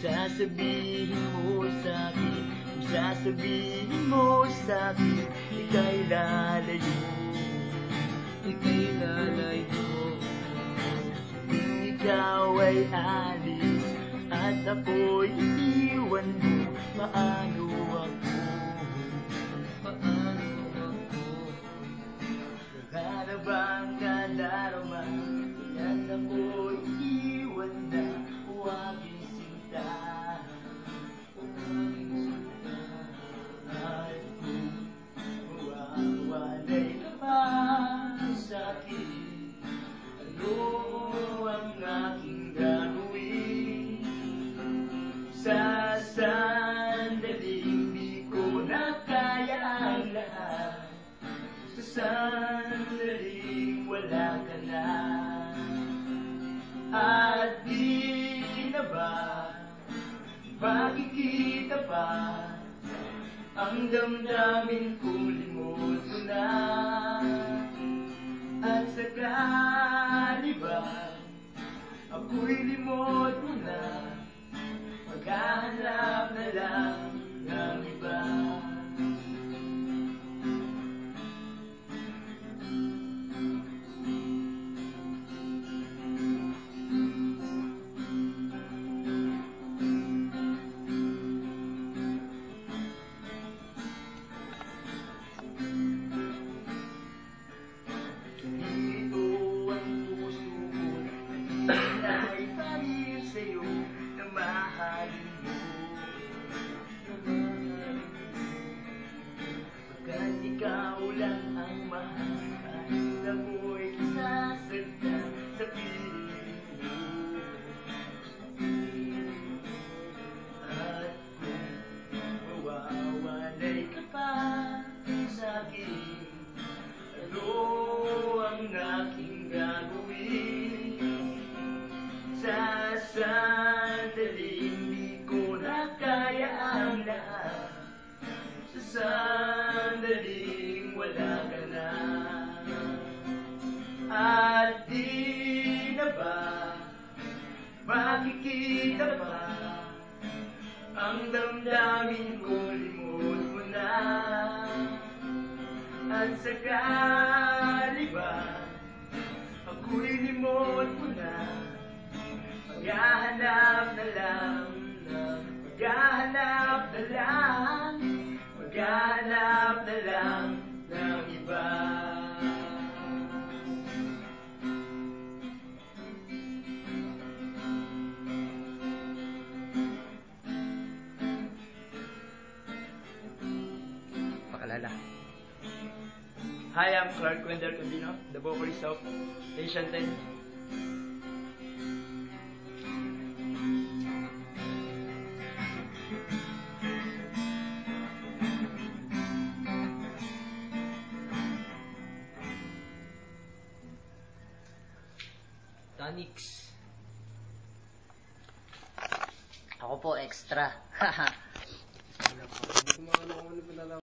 sasabihin mo sa'kin, kung sasabihin mo sa'kin, ika'y lalayo, ika'y lalayo. Ikaw ay alis at ako'y iwan mo, paano ako? Paano ako? Wala na bang kadarama, kaya't ako'y iwan na, o aking sinta, O aking sinta. at kung mawawalay ka pa sa'kin, ano ang aking gagawin? Sa sandaling di ko na kaya ang lahat, sa sandaling wala ka na, at di na ba makikita pa ang damdamin ko, limot mo na, at sakali ba ako'y limot mo na, maghahanap na lang ng iba. Ito ang puso ko na iparir sa'yo, na mahalin mo, pagkat ikaw lang ang mahal, kahit ako'y sasagdan sa piling mo. At kung mawawalay ka pa sa'kin, ano ang aking gagawin? Sa sandaling di ko na kaya ang lahat, sa sandaling wala ka na, at di na ba makikita pa ang damdamin ko, limot mo na, at sakali ba ako'y limot mo na, maghahanap na lang, maghahanap na lang, maghahanap na lang ng iba. Pakalala. Hi, I'm Clark Wendell Cambino, the vocalist of Asian 10. Tonics. Ako po, extra. Wala pa. Hindi ko makalaman ano